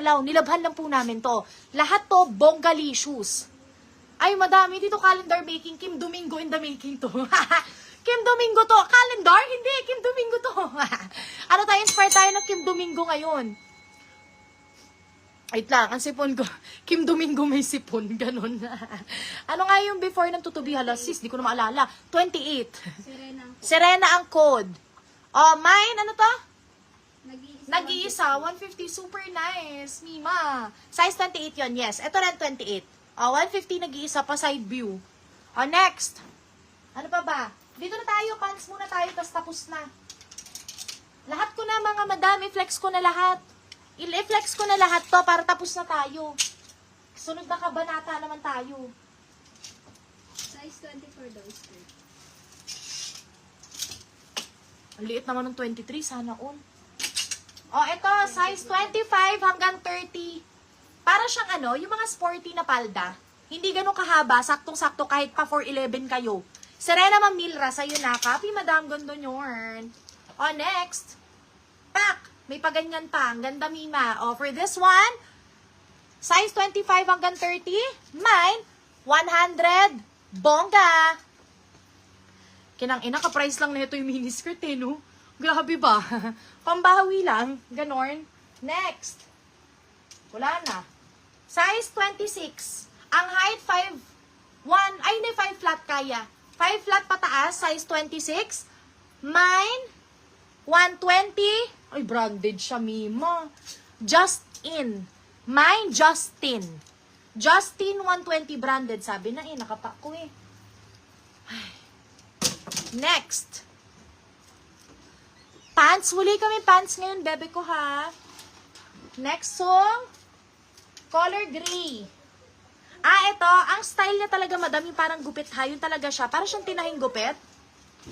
pumalaw. Nilabhan lang po namin to. Lahat to, bonggalicious. Ay, madami dito calendar making. Kim Domingo in the making to. Kim Domingo to. Calendar? Hindi, Kim Domingo to. Ano tayo, inspire tayo ng Kim Domingo ngayon. Wait lang, ang sipon ko. Kim Domingo may sipon, ganun. Ano nga yung before ng tutubi? Hala, sis, di ko na maalala. 28. Serena ang code. Oh, mine, ano to? Nag-iisa, 150, super nice. Mima. Size 28 yon, yes. Ito rin 28. Oh, 150 nag-iisa pa side view. Oh, next. Ano pa ba? Dito na tayo, pants muna tayo, tapos na. Lahat ko na mga madam, i-flex ko na lahat. I-flex ko na lahat to para tapos na tayo. Sunod na kabanata naman tayo. Size 24 daw, skirt. Ang liit naman ng 23, sana all. Oh, ito, size 25 hanggang 30. Para siyang ano, yung mga sporty na palda. Hindi ganun kahaba, saktong-sakto kahit pa 4'11 kayo. Serena Mamilra, sa'yo na. Copy, madam, ganda nyorn. Oh, next. Pak! May paganyan pa. Ang ganda, Mima. Oh, for this one, size 25 hanggang 30. Mine, 100. Bongga! Kinang-ina, ka-price lang na ito yung miniskirt eh, no? Grabe ba? Pambahawi lang. Ganon. Next. Wala na. Size 26. Ang height 5'1". Ay, hindi, 5 flat kaya. 5 flat pataas, size 26. Mine, 120. Ay, branded siya, Mima. Just in. Mine, Justin. Justin 120 branded. Sabi na nakapak ko eh. Ay. Next. Pants. Huli kami pants ngayon, bebe ko ha. Next song. Color gray. Ito. Ang style niya talaga, madami parang gupit ha. Yun talaga siya. Parang siyang tinahing gupit.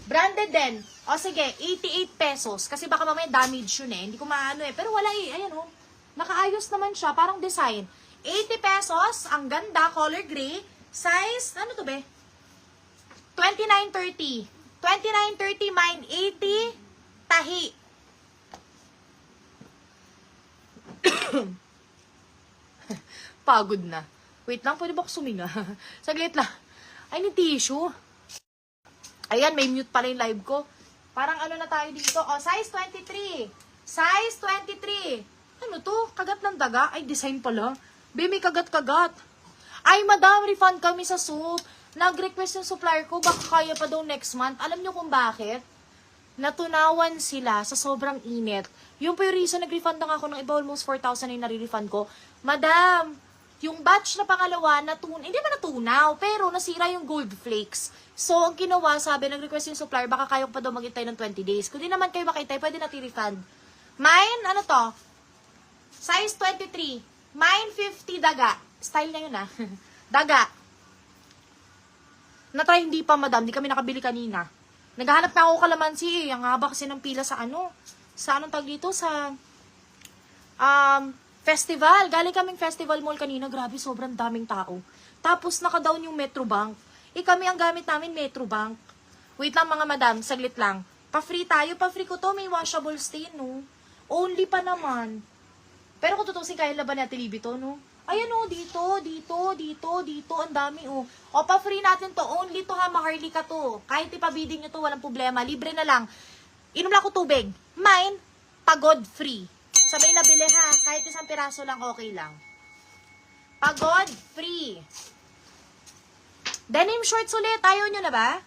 Branded din. O sige, 88 pesos. Kasi baka mamaya damage yun eh. Hindi ko maano eh. Pero wala eh. Ayan o. Nakaayos naman siya. Parang design. 80 pesos. Ang ganda. Color gray. Size, ano to be? 29.30. 29.30 mine. 80. Tahi. Pagod na. Wait lang, pwede ba ako suminga? Saglit lang. Ay, ni tissue. Ayan, may mute pala yung live ko. Parang ano na tayo dito. Oh, size 23. Size 23. Ano to? Kagat ng daga? Ay, design pala. Be, may kagat-kagat. Ay, madam, refund kami sa soup. Nag-request yung supplier ko, baka kaya pa daw next month. Alam nyo kung bakit? Natunawan sila sa sobrang init. Yung po yung reason, nag-refund na ako ng iba, almost 4,000 yung nare-refund ko. Madam, yung batch na pangalawa, hindi ba natunaw, pero nasira yung gold flakes. So, ang ginawa, sabi, nag-request yung supplier, baka kayo pa daw maghintay ng 20 days. Kung di naman kayo makintay, pwede natin refund. Mine, ano to? Size 23. Mine, 50 daga. Style na yun ah. Daga. Natry hindi pa, madam. Di kami nakabili kanina. Naghahanap na ako kalamansi eh. Ang haba kasi ng pila sa ano. Sa anong tag dito? Sa festival. Galing kaming festival mall kanina. Grabe, sobrang daming tao. Tapos naka-down yung Metrobank. Kami ang gamit namin Metrobank. Wait lang mga madam, saglit lang. Pa-free tayo. Pa-free ko to. May washable stain, no? Only pa naman. Pero kung tutusin kaya laban natin libi to, no? Ayan o, dito. Ang dami o. O, pa-free natin to. Only to ha, maharli ka to. Kahit ipabidding nyo to, walang problema. Libre na lang. Inom lang ko tubig. Mine, pagod free. Sabay na bili ha. Kahit isang piraso lang, okay lang. Pagod free. Denim shorts ulit. Ayaw nyo na ba?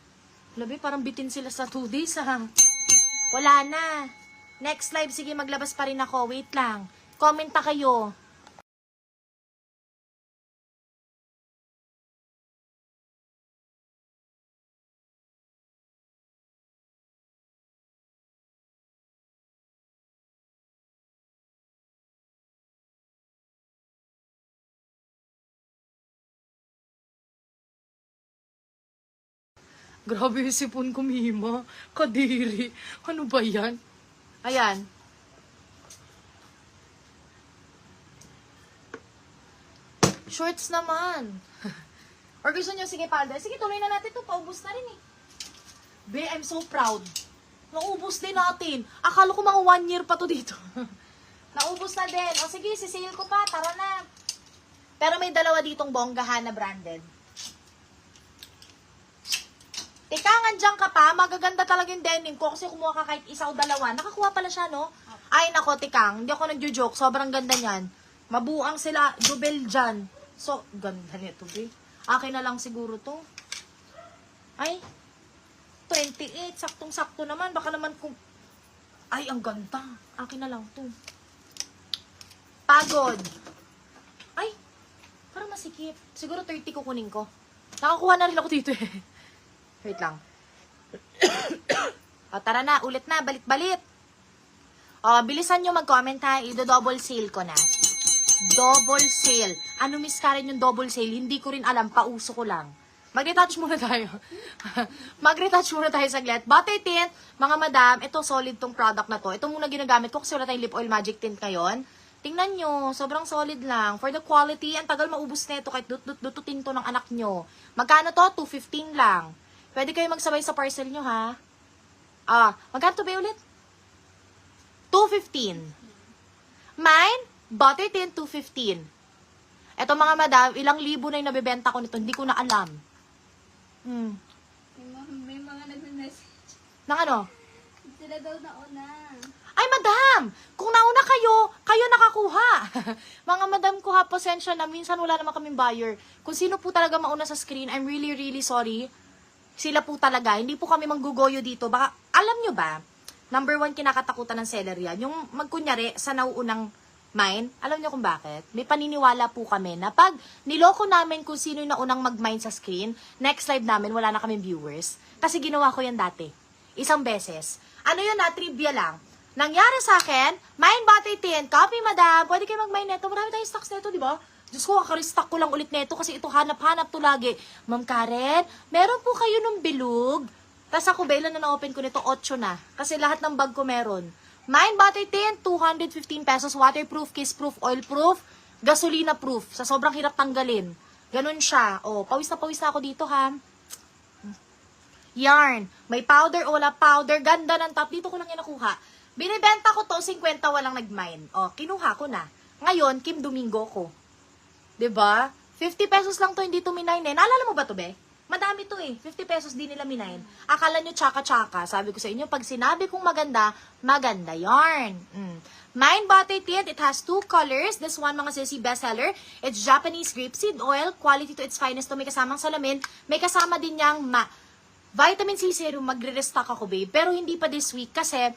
Labi, parang bitin sila sa 2 days ha. Wala na. Next live, sige maglabas pa rin ako. Wait lang. Comment na kayo. Grabe yung sipon ko, Mima. Kadiri. Ano ba yan? Ayan. Shorts naman. Or gusto nyo, sige, palda. Sige, tuloy na natin ito. Paubos na rin eh. Be, I'm so proud. Naubos din natin. Akala ko mga 1 year pa to dito. Naubos na din. O sige, sisale ko pa. Tara na. Pero may dalawa ditong bonggahan na branded. Ika, andyan ka pa. Magaganda talaga yung denim ko kasi kumuha ka kahit isa o dalawa. Nakakuha pala siya, no? Ay, nako, Tikang. Hindi ako nagjo-joke. Sobrang ganda niyan. Mabuang sila. Jubel dyan. So, ganda nito, be. Akin na lang siguro to. Ay, 28. Saktong-sakto naman. Baka naman kung... Ay, ang ganda. Akin na lang to. Pagod. Ay, parang masikip. Siguro 30 kukunin ko. Nakakuha na rin ako dito eh. Wait lang. O, tara na. Ulit na. Balit-balit. O, bilisan nyo mag-comment ha. I-double sale ko na. Double sale. Ano, Miss Karen, yung double sale? Hindi ko rin alam. Pauso ko lang. Mag-retouch muna tayo. Mag-retouch muna tayo saglit. Butter tint, mga madam, ito solid tong product na to. Ito muna ginagamit ko kasi wala tayong lip oil magic tint ngayon. Tingnan nyo, sobrang solid lang. For the quality, ang tagal maubos na ito kahit dututin to ng anak nyo. Magkano to? 215 lang. Pwede kayo magsabay sa parcel nyo, ha? Magkano to ba ulit? 215. Mine, butter tint, 215. Eto mga madam, ilang libo na yung nabibenta ko nito. Hindi ko na alam. May mga nagme-message. Nang ano? Sila daw nauna. Ay, madam! Kung nauna kayo nakakuha. Mga madam ko ha, pasensya na. Minsan wala naman kaming buyer. Kung sino po talaga mauna sa screen, I'm really, really sorry. Sila po talaga. Hindi po kami manggugoyo dito. Baka, alam nyo ba, number 1 kinakatakutan ng seller yan. Yung magkunyari sa nauunang mine, alam nyo kung bakit? May paniniwala po kami na pag niloko namin kung sino yung naunang mag-mine sa screen, next live namin, wala na kami viewers. Kasi ginawa ko yan dati. Isang beses. Ano yun na, trivia lang. Nangyari sa akin, mine butter tint, copy madam, pwede kayo mag-mine neto. Marami tayong stocks neto, di ba? Diyos ko, kakarestock ko lang ulit neto kasi ito hanap-hanap to lagi. Ma'am Karen, meron po kayo ng bilog? Tapos ako, bailan na na-open ko nito, 8 na. Kasi lahat ng bag ko meron. Mine butter tint, 215 pesos, waterproof, kiss-proof, oil-proof, gasolina-proof. Sa sobrang hirap tanggalin. Ganun siya. O, pawis na ako dito, ha? Yarn. May powder o wala powder. Ganda ng top. Dito ko lang yan nakuha. Binibenta ko to, 50 walang nag-mine. O, kinuha ko na. Ngayon, Kim Domingo ko. 'Di ba? 50 pesos lang to, hindi to minine eh. Naalala mo ba to, be? Madami to eh. 50 pesos din nila minine. Akala nyo tsaka-tsaka. Sabi ko sa inyo, pag sinabi kong maganda, maganda yarn. Mine butter tint, it has 2 colors. This one, mga sisi, bestseller. It's Japanese grapeseed oil. Quality to its finest to. May kasamang salamin. May kasama din niyang vitamin C serum. Magre-restock ako, babe. Pero hindi pa this week kasi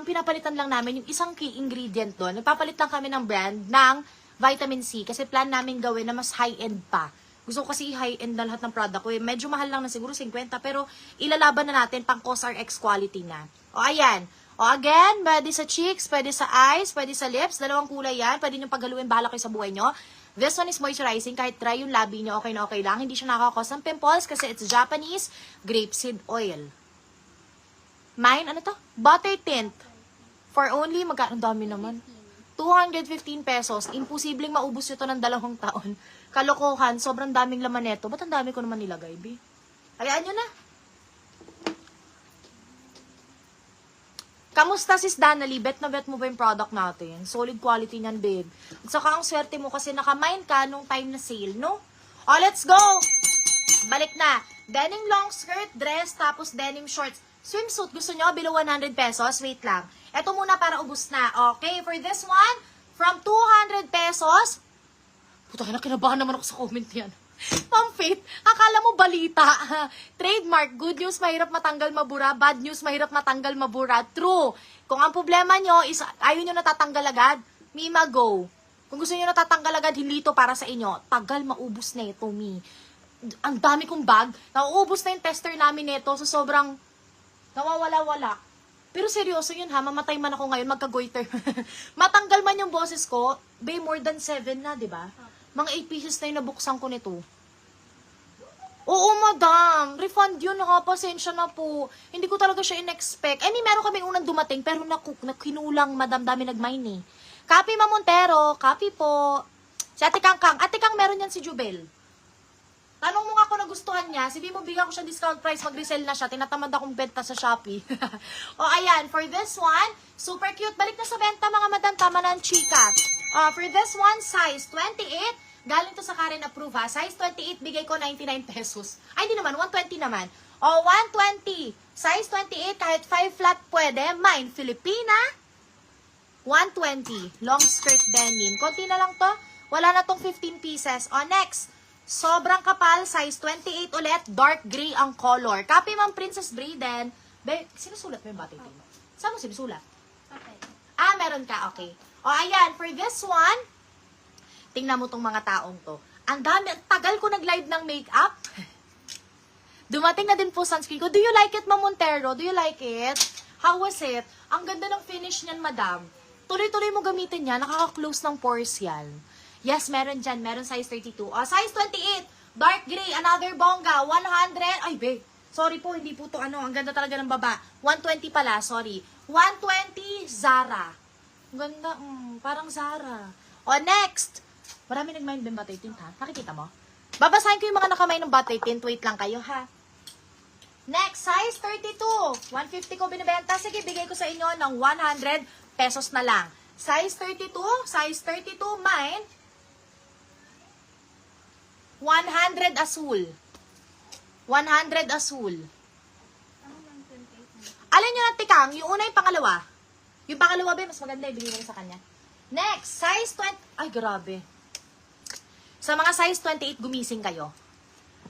pinapalitan lang namin yung isang key ingredient doon. Nagpapalit lang kami ng brand ng vitamin C kasi plan namin gawin na mas high-end pa. Gusto ko kasi high-end na lahat ng product ko. Medyo mahal lang na siguro 50 pero ilalaban na natin pang COSRX quality na. O ayan. O again, pwede sa cheeks, pwede sa eyes, pwede sa lips. Dalawang kulay yan. Pwede nyo paghaluin, bahala kayo sa buhay nyo. This one is moisturizing. Kahit dry yung labi nyo, okay na okay lang. Hindi siya nakakakos ng pimples kasi it's Japanese grapeseed oil. Mine, ano to? Butter tint. For only, magkano dami naman? 215 pesos. Imposibleng maubos ito ng 2 taon. Kalokohan, sobrang daming laman neto. Ba't ang dami ko naman nilagay, be? Hayaan nyo na. Kamusta sis Danali? Bet na bet mo ba yung product natin? Solid quality niyan, babe. At saka ang swerte mo kasi nakamine ka nung time na sale, no? O, let's go! Balik na. Denim long skirt, dress, tapos denim shorts. Swimsuit, gusto nyo? Below 100 pesos? Wait lang. Ito muna para ubus na. Okay, for this one, from 200 pesos. Puta na, kinabahan naman ako sa comment yan. Ma'am Faith, akala mo balita. Trademark, good news mahirap matanggal mabura, bad news mahirap matanggal mabura. True. Kung ang problema nyo is ayaw nyo natatanggal agad, Mima, go. Kung gusto nyo natatanggal agad, hindi ito para sa inyo. Tagal, maubos na ito, Mi. Ang dami kong bag. Nauubos na yung tester namin nito, so sobrang nawawala-wala. Pero seryoso yun ha, mamatay man ako ngayon, magka-goiter. Matanggal man yung boses ko, bay more than 7 na, di ba? Mga 8 pieces na yung nabuksan ko nito. Oo, madam. Refund yun ha, pasensya na po. Hindi ko talaga siya in-expect. I mean, meron kaming unang dumating, pero kinulang, madam, dami nag-mine eh. Copy, Ma Montero. Copy po. Si Ate Kang Kang. Ate Kang, meron yan si Jubel. Tanong mo nga kung nagustuhan niya, sabi mo bigyan ko siya discount price, mag-resell na siya, tinatamad akong benta sa Shopee. O ayan, for this one, super cute. Balik na sa benta mga madam, tama na ang chika. For this one, size 28, galing to sa Karen Approve ha. Size 28, bigay ko 99 pesos. Ay, hindi naman, 120 naman. O, 120. Size 28, kahit 5 flat pwede. Mine, Filipina. 120. Long skirt denim. Konti na lang to. Wala na tong 15 pieces. O, next. Sobrang kapal. Size 28 ulit. Dark gray ang color. Copy Ma'am Princess Brayden. Sinusulat mo yung batik mo? Saan mo sinusulat? Okay. Ah, meron ka. Okay. O, ayan. For this one, tingnan mo tong mga taong to. Ang dami. Tagal ko nag-live ng makeup. Dumating na din po sunscreen ko. Do you like it, Ma'am Montero? Do you like it? How was it? Ang ganda ng finish niyan, madam. Tuloy-tuloy mo gamitin yan. Nakaka-close ng pores yan. Yes, meron dyan. Meron size 32. O, size 28. Dark gray. Another bongga. 100. Ay, babe. Sorry po, hindi po to ano. Ang ganda talaga ng baba. 120 pala. Sorry. 120. Zara. Ang ganda. Parang Zara. O, next. Marami nag-mind din batay tint, ha? Nakikita mo? Babasahin ko yung mga nakamay ng batay tint. Wait lang kayo, ha? Next, size 32. 150 ko binibenta. Sige, bigay ko sa inyo ng 100 pesos na lang. Size 32. Size 32. Mine. 100 asul. 100 asul. Ano lang 28? Alin nyo na tikang? Yung una yung pangalawa. Yung pangalawa ba, mas maganda. Ibigay mo sa kanya. Next, size 20. Ay, grabe. Sa mga size 28, gumising kayo.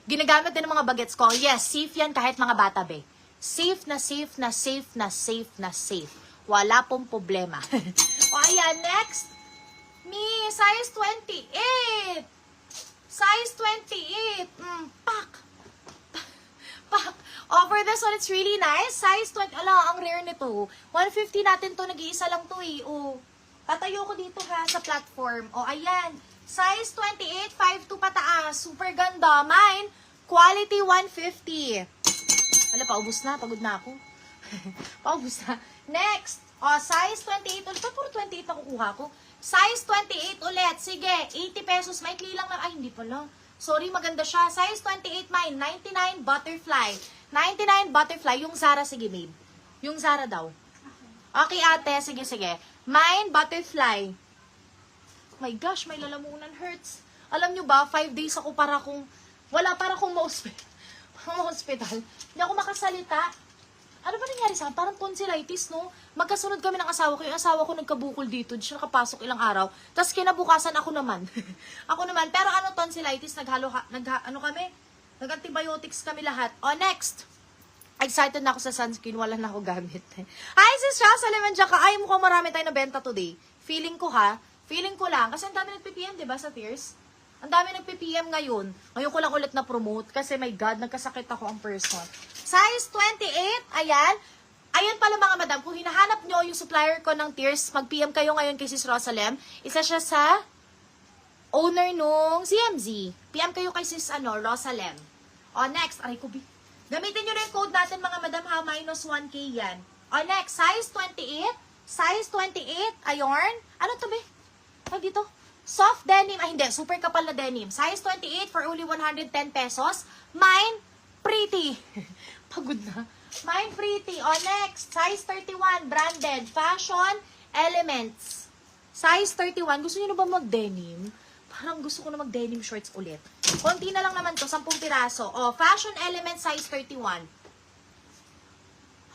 Ginagamit din ng mga bagets ko. Yes, safe yan kahit mga bata, be. Safe na safe na safe na safe na safe. Wala pong problema. O, ayan, next. Me, size 28. Size 28. Pak. Pak. Oh, for this one, it's really nice. Size 20. Ala, ang rare nito. 150 natin to. Nag-iisa lang to eh. Oh. Tatayo ko dito ha sa platform. Oh, ayan. Size 28, 5'2" pataas. Super ganda. Mine, quality 150. Ala, paubos na. Pagod na ako. Paubos na. Next. Oh, size 28 ulit. Puro 28 na kukuha ko. Size 28 ulit. Sige, 80 pesos. Maikli lang na. Ay, hindi pala. Sorry, maganda siya. Size 28 mine. 99 butterfly. 99 butterfly. Yung Zara, sige, babe. Yung Zara daw. Okay, ate. Sige, sige. Mine, butterfly. My gosh, may lalamunan hurts. Alam nyo ba, 5 days ako para kung, para kung ma-hospital. Hindi ako makasalita. Ano ba nangyari sa akin? Parang tonsillitis, no? Magkasunod kami ng asawa ko. Yung asawa ko nagkabukol dito. Di siya nakapasok ilang araw. Tapos kinabukasan ako naman. Ako naman. Pero ano tonsillitis? Nag-antibiotics kami lahat. O, next. Excited na ako sa sunscreen. Wala na ako gamit. Hi, sis Rosalyn Mandiaka. Ay, mukhang marami tayo na benta today. Feeling ko ha. Feeling ko lang. Kasi ang dami nag-PPM, diba, sa Tears? Ang dami nag-PPM ngayon. Ngayon ko lang ulit na-promote. Kasi, my God, nagkasakit ako ang person. Size 28. Ayan. Ayan pala mga madam. Kung hinahanap nyo yung supplier ko ng Tears, mag-PM kayo ngayon kay Sis Rosalem. Isa siya sa owner nung CMZ. PM kayo kay Sis Rosalem. O, next. Aray ko, gamitin nyo na yung code natin mga madam ha. Minus 1K yan. O, next. Size 28. Size 28. Ayorn. Ano to, be? Ay, dito. Soft denim. Ay, hindi. Super kapal na denim. Size 28 for only 110 pesos. Mine, pretty. Pagod na. Mine, pretty. O, next. Size 31. Branded. Fashion Elements. Size 31. Gusto niyo na ba mag-denim? Parang gusto ko na mag-denim shorts ulit. Konti na lang naman to. 10 piraso. O, Fashion Elements. Size 31.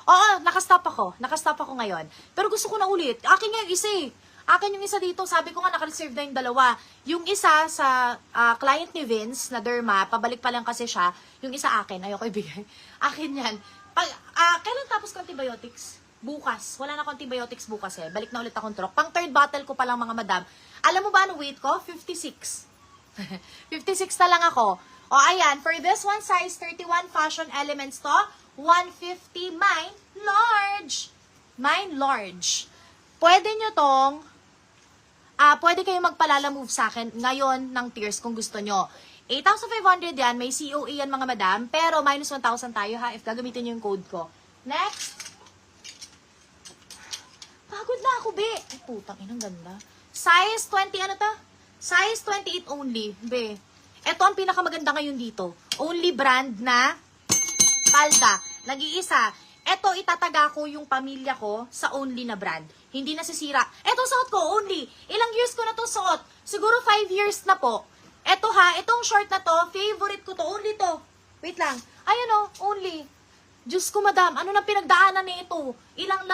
Oo, nakastop ako. Nakastop ako ngayon. Pero gusto ko na ulit. Akin nga yung isa eh. Akin yung isa dito, sabi ko nga naka-reserve na yung dalawa. Yung isa sa client ni Vince na derma, pabalik pa lang kasi siya. Yung isa akin, ayoko ibigay. Akin yan. Kailan tapos ko antibiotics? Bukas. Wala na ko antibiotics bukas eh. Balik na ulit akong truck. Pang third bottle ko pa lang mga madam. Alam mo ba ang weight ko? 56. 56 na lang ako. O ayan, for this one, size 31 Fashion Elements to, 150. Mine, large. Mine, large. Pwede nyo tong pwede kayong magpalala move sa akin ngayon ng Tears kung gusto nyo. 8,500 yan, may COA yan mga madam, pero minus 1,000 tayo ha, if gagamitin nyo yung code ko. Next. Pagod na ako, be. Ay, putang inang ganda. Size 20, ano to? Size 28 only, be. Ito ang pinakamaganda ngayon dito. Only brand na palda. Nag-iisa. Ito, itataga ko yung pamilya ko sa only na brand. Hindi nasisira. Ito, suot ko, only. Ilang years ko na to suot? Siguro 5 years na po. Ito ha, itong short na to, favorite ko to, only to. Wait lang. Ayun o, only. Diyos ko, madam, ano nang pinagdaanan nito? Ilang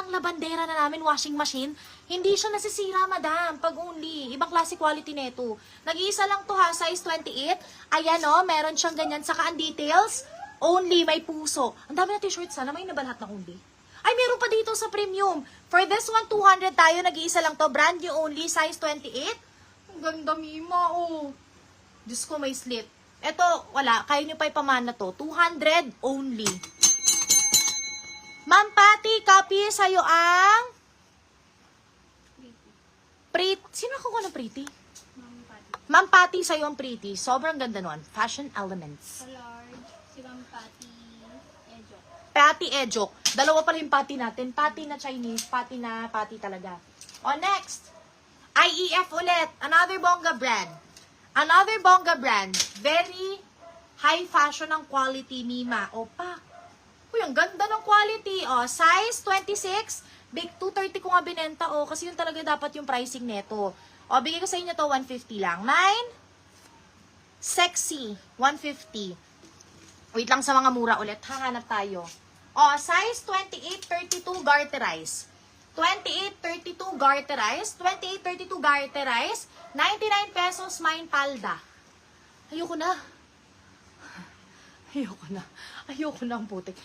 labandera na namin, washing machine. Hindi siya nasisira, madam, pag only. Ibang klase quality nito. Nag-iisa lang to ha, size 28. Ayan o, meron siyang ganyan. Saka ang details, only, may puso. Ang dami na t-shirts sana, may nabalhat na only. Ay, meron pa dito sa premium. For this one, 200 tayo, nag-iisa lang to. Brand new only, size 28. Ang ganda, Mima, oh. Diyos ko, may slit. Ito, wala. Kaya nyo pa ipamana to. 200 only. Ma'am Patty, copy sa'yo ang Pretty. Sino ako ng Pretty? Ma'am Patty. Ma'am Patty, sa'yo ang Pretty. Sobrang ganda nun. Fashion Elements. Sa large, si Ma'am Patty Ejo. Patty Ejok. Dalawa pala yung Patty natin. Patty na Chinese. Patty na Patty talaga. O, next. IEF ulit. Another bongga brand. Another bongga brand. Very high fashion ang quality, Mima. Opa. Uy, ang ganda ng quality. O, size 26. Big 230 ko nga binenta. O, kasi yun talaga dapat yung pricing neto. O, bigay ko sa inyo to 150 lang. 9. Sexy. 150. Wait lang sa mga mura ulit. Hahanap tayo. O, size 28-32 garterize. 28-32 garterize. 28-32 garterize. 99 pesos mine palda. Ayoko na. Ayoko na. Ayoko na ang putik.